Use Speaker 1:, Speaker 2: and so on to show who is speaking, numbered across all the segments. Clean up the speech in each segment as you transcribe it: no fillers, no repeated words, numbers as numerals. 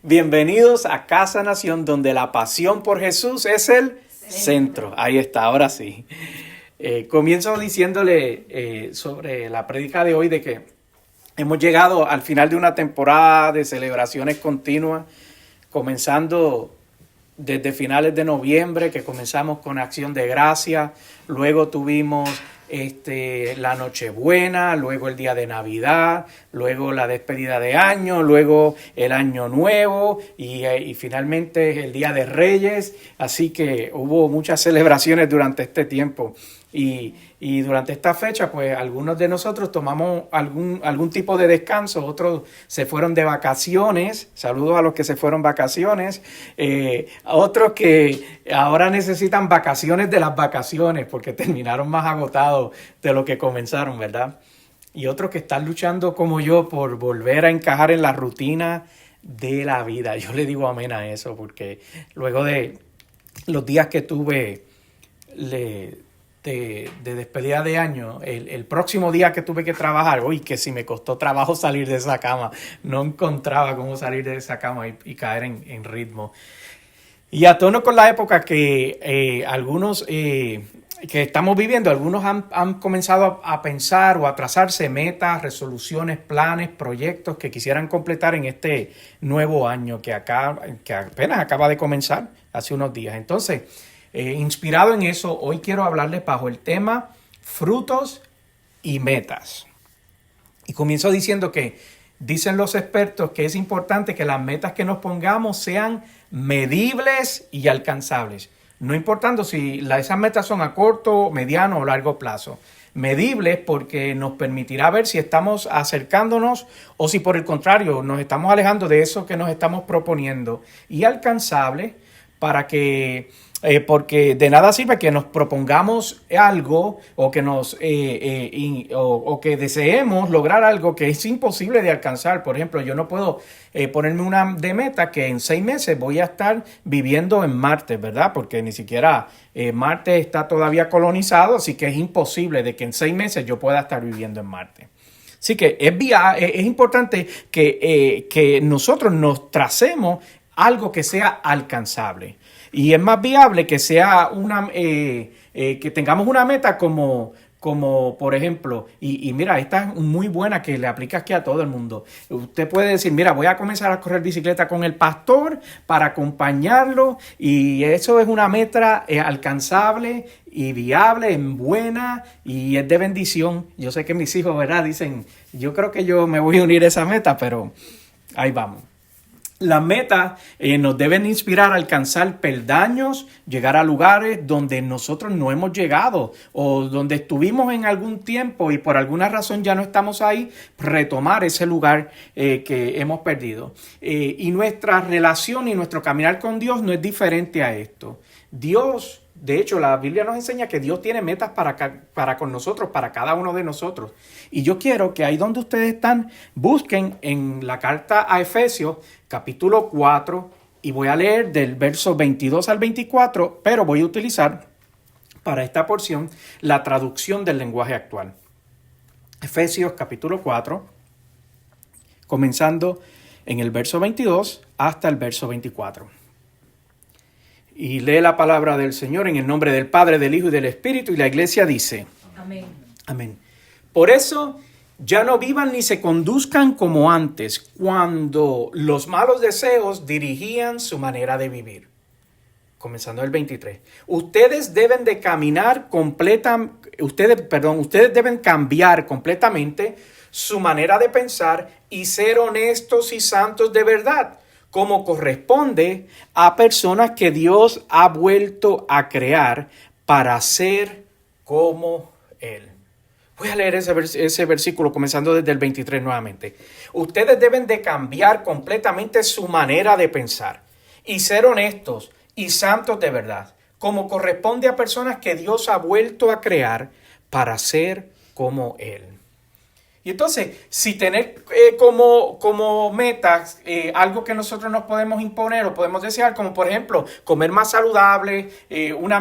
Speaker 1: Bienvenidos a Casa Nación, donde la pasión por Jesús es el centro. Ahí está, ahora sí. Comienzo diciéndole sobre la prédica de hoy de que hemos llegado al final de una temporada de celebraciones continuas, comenzando desde finales de noviembre, que comenzamos con Acción de Gracia, luego tuvimos la Nochebuena, luego el día de Navidad, luego la despedida de año, luego el Año Nuevo y finalmente el Día de Reyes. Así que hubo muchas celebraciones durante este tiempo y durante esta fecha pues algunos de nosotros tomamos algún tipo de descanso, otros se fueron de vacaciones. Saludos a los que se fueron vacaciones, otros que ahora necesitan vacaciones de las vacaciones porque terminaron más agotados de lo que comenzaron, ¿verdad? Y otros que están luchando como yo por volver a encajar en la rutina de la vida. Yo le digo amén a eso porque luego de los días que tuve de despedida de año, el próximo día que tuve que trabajar, que si me costó trabajo salir de esa cama, no encontraba cómo salir de esa cama y caer en ritmo. Y a tono con la época que algunos que estamos viviendo, algunos han comenzado a pensar o a trazarse metas, resoluciones, planes, proyectos que quisieran completar en este nuevo año que apenas acaba de comenzar hace unos días. Entonces, inspirado en eso, hoy quiero hablarles bajo el tema frutos y metas. Y comienzo diciendo que dicen los expertos que es importante que las metas que nos pongamos sean medibles y alcanzables. No importando si esas metas son a corto, mediano o largo plazo. Medibles porque nos permitirá ver si estamos acercándonos o si por el contrario nos estamos alejando de eso que nos estamos proponiendo. Y alcanzables para que porque de nada sirve que nos propongamos algo o que o que deseemos lograr algo que es imposible de alcanzar. Por ejemplo, yo no puedo ponerme una de meta que en 6 meses voy a estar viviendo en Marte, ¿verdad? Porque ni siquiera Marte está todavía colonizado, así que es imposible de que en 6 meses yo pueda estar viviendo en Marte. Así que es importante que nosotros nos tracemos algo que sea alcanzable. Y es más viable que sea que tengamos una meta como por ejemplo, y mira, esta es muy buena que le aplica aquí a todo el mundo. Usted puede decir, mira, voy a comenzar a correr bicicleta con el pastor para acompañarlo, y eso es una meta alcanzable y viable, buena, y es de bendición. Yo sé que mis hijos, ¿verdad? Dicen, yo creo que yo me voy a unir a esa meta, pero ahí vamos. Las metas nos deben inspirar a alcanzar peldaños, llegar a lugares donde nosotros no hemos llegado o donde estuvimos en algún tiempo y por alguna razón ya no estamos ahí, retomar ese lugar que hemos perdido. Y nuestra relación y nuestro caminar con Dios no es diferente a esto. Dios, de hecho, la Biblia nos enseña que Dios tiene metas para con nosotros, para cada uno de nosotros. Y yo quiero que ahí donde ustedes están, busquen en la carta a Efesios, capítulo 4, y voy a leer del verso 22 al 24, pero voy a utilizar para esta porción la traducción del lenguaje actual. Efesios, capítulo 4, comenzando en el verso 22 hasta el verso 24. Y lee la palabra del Señor en el nombre del Padre, del Hijo y del Espíritu. Y la iglesia dice:
Speaker 2: Amén.
Speaker 1: Amén. Por eso ya no vivan ni se conduzcan como antes, cuando los malos deseos dirigían su manera de vivir. Comenzando el 23. Ustedes deben cambiar completamente su manera de pensar y ser honestos y santos de verdad, como corresponde a personas que Dios ha vuelto a crear para ser como Él. Voy a leer ese versículo comenzando desde el 23 nuevamente. Ustedes deben de cambiar completamente su manera de pensar y ser honestos y santos de verdad, como corresponde a personas que Dios ha vuelto a crear para ser como Él. Y entonces, si tener como metas algo que nosotros nos podemos imponer o podemos desear, como por ejemplo comer más saludable, otra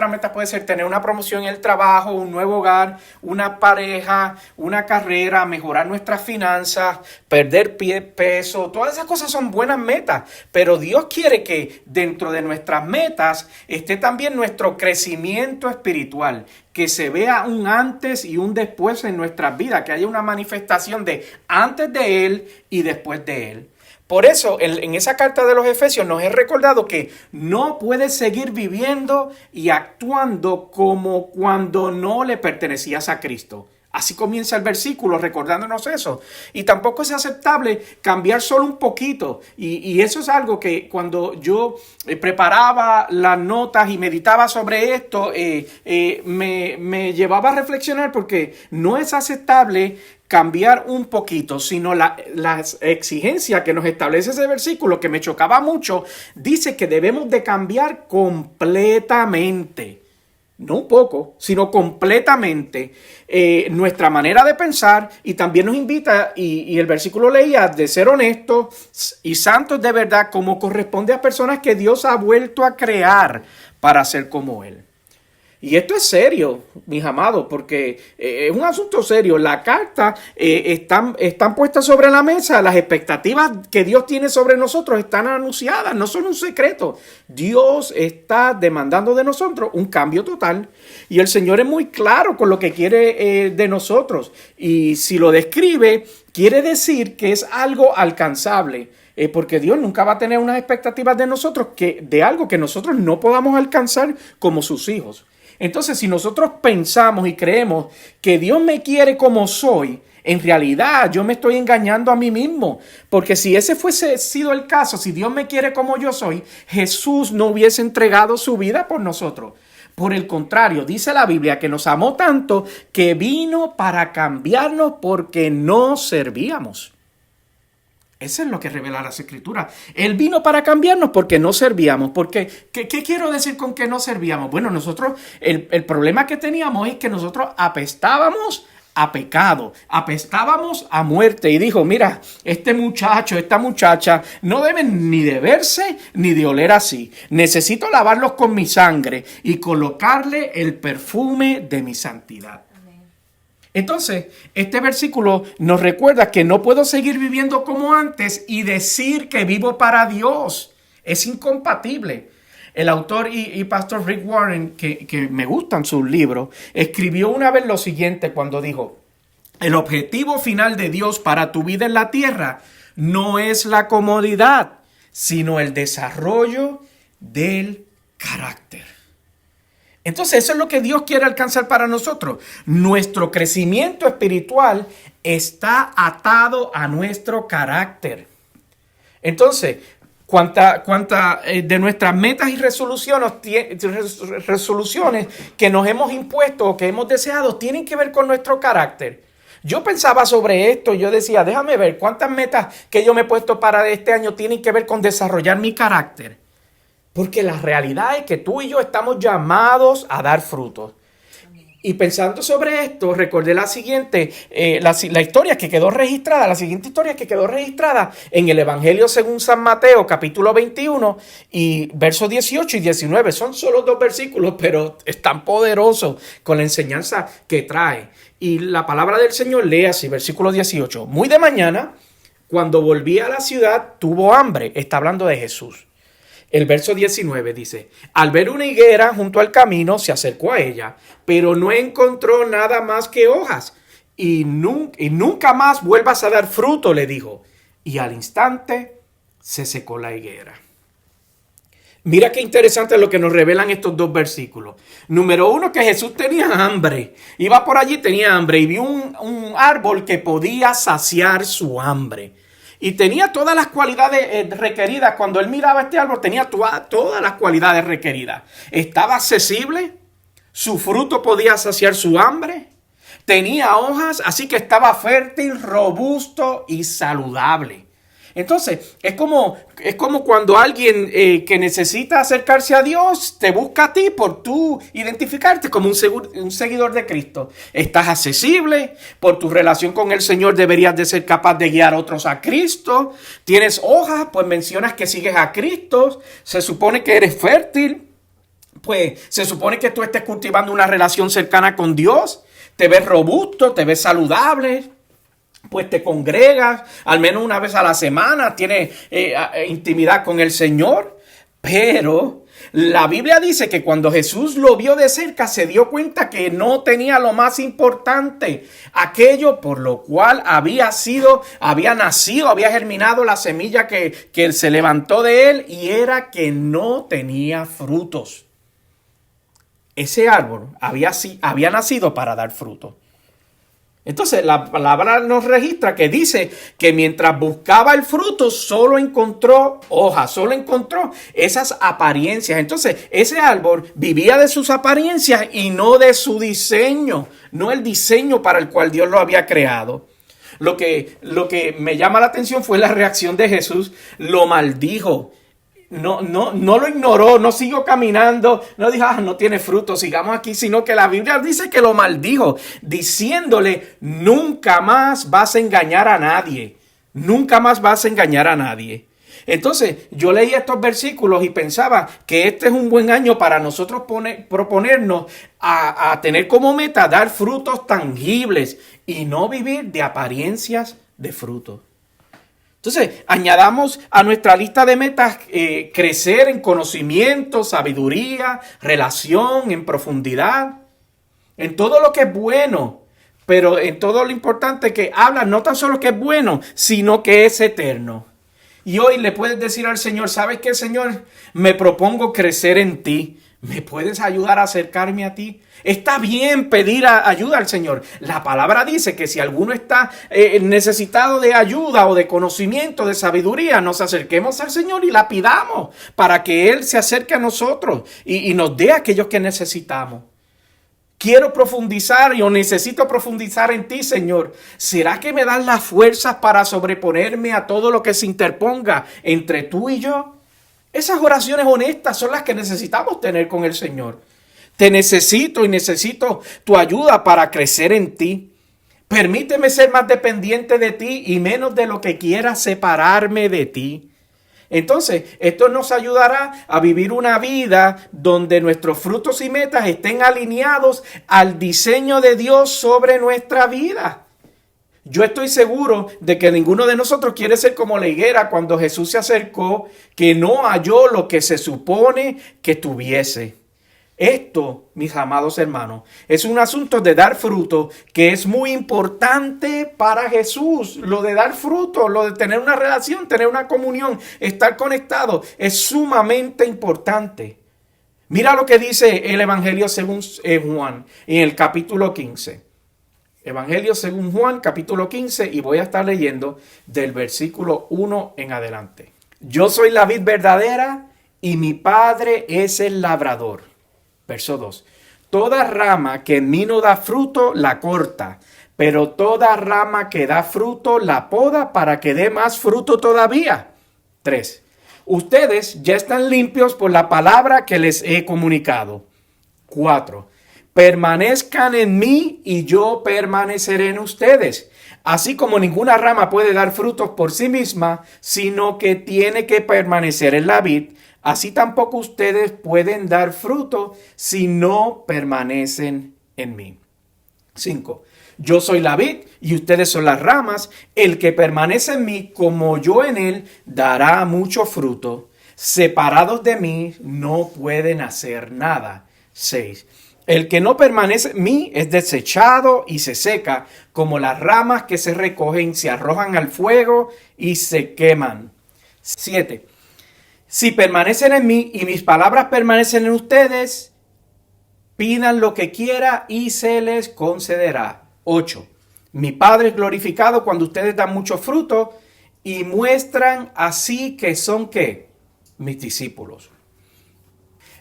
Speaker 1: meta puede ser tener una promoción en el trabajo, un nuevo hogar, una pareja, una carrera, mejorar nuestras finanzas, perder peso, todas esas cosas son buenas metas, pero Dios quiere que dentro de nuestras metas esté también nuestro crecimiento espiritual, que se vea un antes y un después en nuestras vidas, que haya una manifestación de antes de Él y después de Él. Por eso, en esa carta de los Efesios nos es recordado que no puedes seguir viviendo y actuando como cuando no le pertenecías a Cristo. Así comienza el versículo recordándonos eso. Y tampoco es aceptable cambiar solo un poquito. Y eso es algo que cuando yo preparaba las notas y meditaba sobre esto, me llevaba a reflexionar, porque no es aceptable cambiar un poquito, sino la exigencia que nos establece ese versículo, que me chocaba mucho, dice que debemos de cambiar completamente. No un poco, sino completamente nuestra manera de pensar, y también nos invita, y el versículo leía, de ser honestos y santos de verdad, como corresponde a personas que Dios ha vuelto a crear para ser como Él. Y esto es serio, mis amados, porque es un asunto serio. La carta están puestas sobre la mesa. Las expectativas que Dios tiene sobre nosotros están anunciadas, no son un secreto. Dios está demandando de nosotros un cambio total. Y el Señor es muy claro con lo que quiere de nosotros. Y si lo describe, quiere decir que es algo alcanzable. Porque Dios nunca va a tener unas expectativas de nosotros de algo que nosotros no podamos alcanzar como sus hijos. Entonces, si nosotros pensamos y creemos que Dios me quiere como soy, en realidad yo me estoy engañando a mí mismo. Porque si ese fuese sido el caso, si Dios me quiere como yo soy, Jesús no hubiese entregado su vida por nosotros. Por el contrario, dice la Biblia que nos amó tanto que vino para cambiarnos porque no servíamos. Eso es lo que revela las Escrituras. Él vino para cambiarnos porque no servíamos. Porque, ¿qué quiero decir con que no servíamos? Bueno, nosotros, el problema que teníamos es que nosotros apestábamos a pecado, apestábamos a muerte. Y dijo, mira, este muchacho, esta muchacha no deben ni de verse ni de oler así. Necesito lavarlos con mi sangre y colocarle el perfume de mi santidad. Entonces, este versículo nos recuerda que no puedo seguir viviendo como antes y decir que vivo para Dios. Es incompatible. El autor y pastor Rick Warren, que me gustan sus libros, escribió una vez lo siguiente cuando dijo: el objetivo final de Dios para tu vida en la tierra no es la comodidad, sino el desarrollo del carácter. Entonces, eso es lo que Dios quiere alcanzar para nosotros. Nuestro crecimiento espiritual está atado a nuestro carácter. Entonces, cuánta de nuestras metas y resoluciones que nos hemos impuesto o que hemos deseado tienen que ver con nuestro carácter. Yo pensaba sobre esto, yo decía, déjame ver cuántas metas que yo me he puesto para este año tienen que ver con desarrollar mi carácter. Porque la realidad es que tú y yo estamos llamados a dar frutos. Y pensando sobre esto, recordé la siguiente, la historia que quedó registrada, la siguiente historia que quedó registrada en el Evangelio según San Mateo, capítulo 21 y versos 18 y 19. Son solo 2 versículos, pero es tan poderoso con la enseñanza que trae. Y la palabra del Señor lee así, versículo 18. Muy de mañana, cuando volvía a la ciudad, tuvo hambre. Está hablando de Jesús. El verso 19 dice: al ver una higuera junto al camino, se acercó a ella, pero no encontró nada más que hojas. Y nunca más vuelvas a dar fruto, le dijo. Y al instante se secó la higuera. Mira qué interesante lo que nos revelan estos 2 versículos. Número 1, que Jesús tenía hambre. Iba por allí, tenía hambre y vio un árbol que podía saciar su hambre. Y tenía todas las cualidades requeridas. Cuando él miraba este árbol, tenía todas las cualidades requeridas. Estaba accesible, su fruto podía saciar su hambre, tenía hojas, así que estaba fértil, robusto y saludable. Entonces, es como cuando alguien que necesita acercarse a Dios te busca a ti por tú identificarte como un seguidor de Cristo. Estás accesible, por tu relación con el Señor deberías de ser capaz de guiar a otros a Cristo. Tienes hojas, pues mencionas que sigues a Cristo. Se supone que eres fértil, pues se supone que tú estés cultivando una relación cercana con Dios. Te ves robusto, te ves saludable. Pues te congregas al menos una vez a la semana, tienes intimidad con el Señor. Pero la Biblia dice que cuando Jesús lo vio de cerca, se dio cuenta que no tenía lo más importante, aquello por lo cual había nacido, había germinado la semilla que se levantó de él, y era que no tenía frutos. Ese árbol había nacido para dar fruto. Entonces la palabra nos registra que dice que mientras buscaba el fruto solo encontró hojas, solo encontró esas apariencias. Entonces ese árbol vivía de sus apariencias y no de su diseño, no el diseño para el cual Dios lo había creado. Lo que me llama la atención fue la reacción de Jesús. Lo maldijo. No lo ignoró, no siguió caminando, no dijo, no tiene fruto, sigamos aquí, sino que la Biblia dice que lo maldijo, diciéndole, nunca más vas a engañar a nadie, nunca más vas a engañar a nadie. Entonces, yo leí estos versículos y pensaba que este es un buen año para nosotros proponernos a tener como meta dar frutos tangibles y no vivir de apariencias de frutos. Entonces, añadamos a nuestra lista de metas crecer en conocimiento, sabiduría, relación, en profundidad, en todo lo que es bueno, pero en todo lo importante que habla no tan solo que es bueno, sino que es eterno. Y hoy le puedes decir al Señor, ¿sabes qué, Señor? Me propongo crecer en ti. ¿Me puedes ayudar a acercarme a ti? Está bien pedir ayuda al Señor. La palabra dice que si alguno está necesitado de ayuda o de conocimiento, de sabiduría, nos acerquemos al Señor y la pidamos para que Él se acerque a nosotros y nos dé a aquellos que necesitamos. Quiero profundizar o necesito profundizar en ti, Señor. ¿Será que me das las fuerzas para sobreponerme a todo lo que se interponga entre tú y yo? Esas oraciones honestas son las que necesitamos tener con el Señor. Te necesito y necesito tu ayuda para crecer en ti. Permíteme ser más dependiente de ti y menos de lo que quiera separarme de ti. Entonces, esto nos ayudará a vivir una vida donde nuestros frutos y metas estén alineados al diseño de Dios sobre nuestra vida. Yo estoy seguro de que ninguno de nosotros quiere ser como la higuera cuando Jesús se acercó, que no halló lo que se supone que tuviese. Esto, mis amados hermanos, es un asunto de dar fruto que es muy importante para Jesús. Lo de dar fruto, lo de tener una relación, tener una comunión, estar conectado, es sumamente importante. Mira lo que dice el Evangelio según Juan en el capítulo 15. Evangelio según Juan, capítulo 15, y voy a estar leyendo del versículo 1 en adelante. Yo soy la vid verdadera y mi Padre es el labrador. Verso 2. Toda rama que en mí no da fruto, la corta, pero toda rama que da fruto, la poda para que dé más fruto todavía. 3. Ustedes ya están limpios por la palabra que les he comunicado. 4. Permanezcan en mí y yo permaneceré en ustedes. Así como ninguna rama puede dar frutos por sí misma, sino que tiene que permanecer en la vid, así tampoco ustedes pueden dar fruto si no permanecen en mí. 5. Yo soy la vid y ustedes son las ramas. El que permanece en mí como yo en él dará mucho fruto. Separados de mí no pueden hacer nada. 6. El que no permanece en mí es desechado y se seca, como las ramas que se recogen, se arrojan al fuego y se queman. 7. Si permanecen en mí y mis palabras permanecen en ustedes, pidan lo que quiera y se les concederá. 8. Mi Padre es glorificado cuando ustedes dan mucho fruto y muestran así que son, ¿qué? Mis discípulos.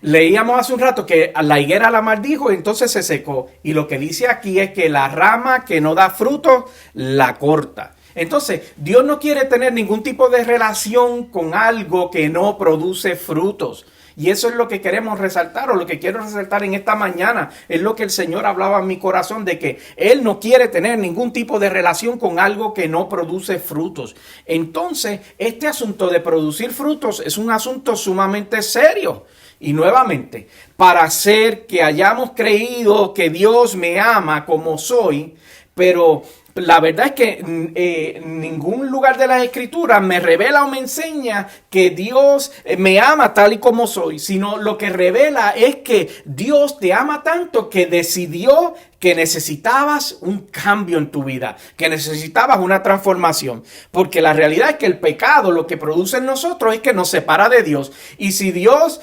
Speaker 1: Leíamos hace un rato que la higuera la maldijo y entonces se secó. Y lo que dice aquí es que la rama que no da fruto, la corta. Entonces, Dios no quiere tener ningún tipo de relación con algo que no produce frutos. Y eso es lo que queremos resaltar, o lo que quiero resaltar en esta mañana. Es lo que el Señor hablaba en mi corazón, de que Él no quiere tener ningún tipo de relación con algo que no produce frutos. Entonces, este asunto de producir frutos es un asunto sumamente serio. Y nuevamente, para hacer que hayamos creído que Dios me ama como soy, pero la verdad es que ningún lugar de las Escrituras me revela o me enseña que Dios me ama tal y como soy, sino lo que revela es que Dios te ama tanto que decidió que necesitabas un cambio en tu vida, que necesitabas una transformación, porque la realidad es que el pecado lo que produce en nosotros es que nos separa de Dios. Y si Dios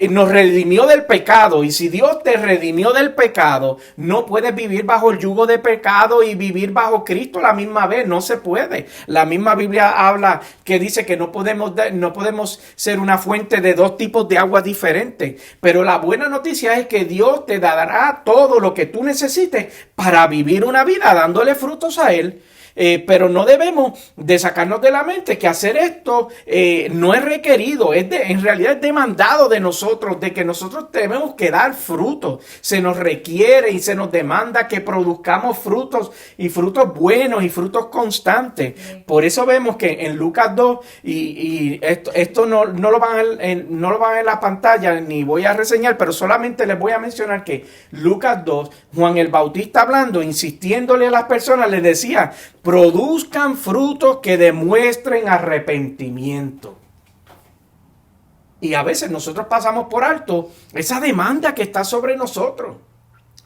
Speaker 1: nos redimió del pecado, y si Dios te redimió del pecado, no puedes vivir bajo el yugo de pecado y vivir bajo Cristo a la misma vez. No se puede. La misma Biblia habla que dice que no podemos ser una fuente de dos tipos de aguas diferentes. Pero la buena noticia es que Dios te dará todo lo que tú necesites para vivir una vida dándole frutos a Él. Pero no debemos de sacarnos de la mente que hacer esto no es requerido, en realidad es demandado de nosotros, de que nosotros tenemos que dar frutos. Se nos requiere y se nos demanda que produzcamos frutos, y frutos buenos y frutos constantes. Por eso vemos que en Lucas 2, y esto no lo van a ver en la pantalla, ni voy a reseñar, pero solamente les voy a mencionar que Lucas 2, Juan el Bautista hablando, insistiéndole a las personas, les decía: produzcan frutos que demuestren arrepentimiento. Y a veces nosotros pasamos por alto esa demanda que está sobre nosotros,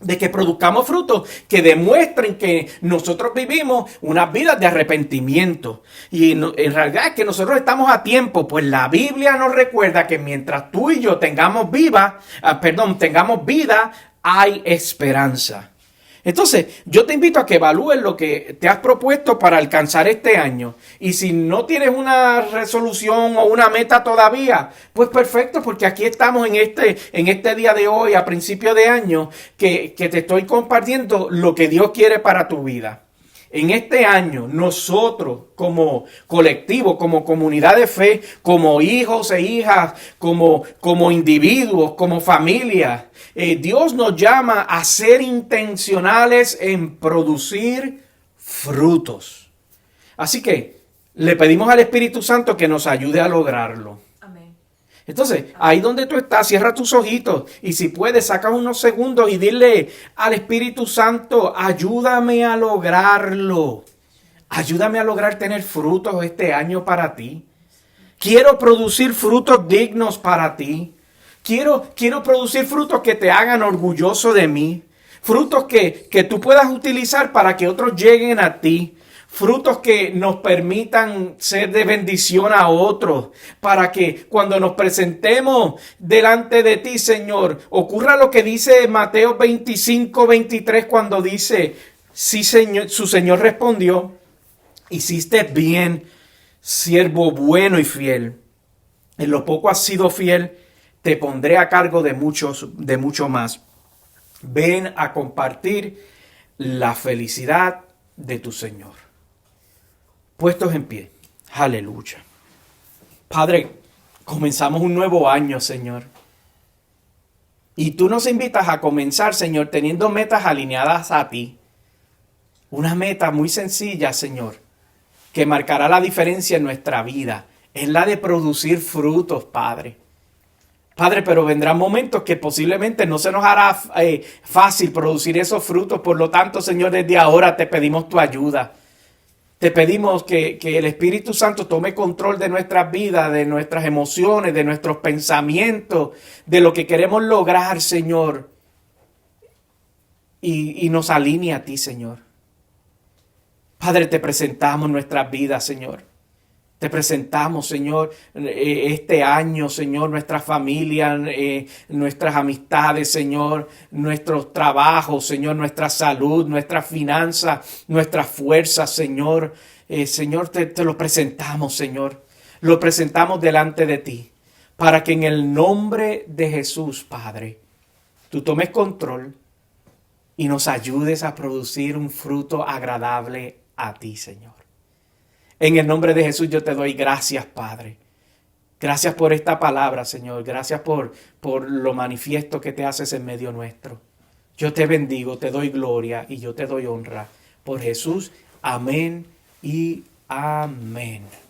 Speaker 1: de que produzcamos frutos que demuestren que nosotros vivimos unas vidas de arrepentimiento. Y en realidad es que nosotros estamos a tiempo, pues la Biblia nos recuerda que mientras tú y yo tengamos vida, hay esperanza. Entonces, yo te invito a que evalúes lo que te has propuesto para alcanzar este año. Y si no tienes una resolución o una meta todavía, pues perfecto, porque aquí estamos en este día de hoy, a principio de año, que te estoy compartiendo lo que Dios quiere para tu vida. En este año, nosotros como colectivo, como comunidad de fe, como hijos e hijas, como individuos, como familia, Dios nos llama a ser intencionales en producir frutos. Así que le pedimos al Espíritu Santo que nos ayude a lograrlo. Entonces, ahí donde tú estás, cierra tus ojitos y si puedes, saca unos segundos y dile al Espíritu Santo: ayúdame a lograrlo. Ayúdame a lograr tener frutos este año para ti. Quiero producir frutos dignos para ti. Quiero producir frutos que te hagan orgulloso de mí. Frutos que tú puedas utilizar para que otros lleguen a ti. Frutos que nos permitan ser de bendición a otros, para que cuando nos presentemos delante de ti, Señor, ocurra lo que dice Mateo 25:23, cuando dice: sí, Señor, su Señor respondió: hiciste bien, siervo bueno y fiel. En lo poco has sido fiel, te pondré a cargo de mucho más. Ven a compartir la felicidad de tu Señor. Puestos en pie. Aleluya. Padre, comenzamos un nuevo año, Señor. Y tú nos invitas a comenzar, Señor, teniendo metas alineadas a ti. Una meta muy sencilla, Señor, que marcará la diferencia en nuestra vida. Es la de producir frutos, Padre. Padre, pero vendrán momentos que posiblemente no se nos hará fácil producir esos frutos. Por lo tanto, Señor, desde ahora te pedimos tu ayuda. Te pedimos que el Espíritu Santo tome control de nuestras vidas, de nuestras emociones, de nuestros pensamientos, de lo que queremos lograr, Señor. Y nos alinee a ti, Señor. Padre, te presentamos nuestras vidas, Señor. Te presentamos, Señor, este año, Señor, nuestra familia, nuestras amistades, Señor, nuestros trabajos, Señor, nuestra salud, nuestras finanzas, nuestras fuerzas, Señor. Señor, te lo presentamos, Señor. Lo presentamos delante de ti, para que en el nombre de Jesús, Padre, tú tomes control y nos ayudes a producir un fruto agradable a ti, Señor. En el nombre de Jesús yo te doy gracias, Padre. Gracias por esta palabra, Señor. Gracias por lo manifiesto que te haces en medio nuestro. Yo te bendigo, te doy gloria y yo te doy honra. Por Jesús, amén y amén.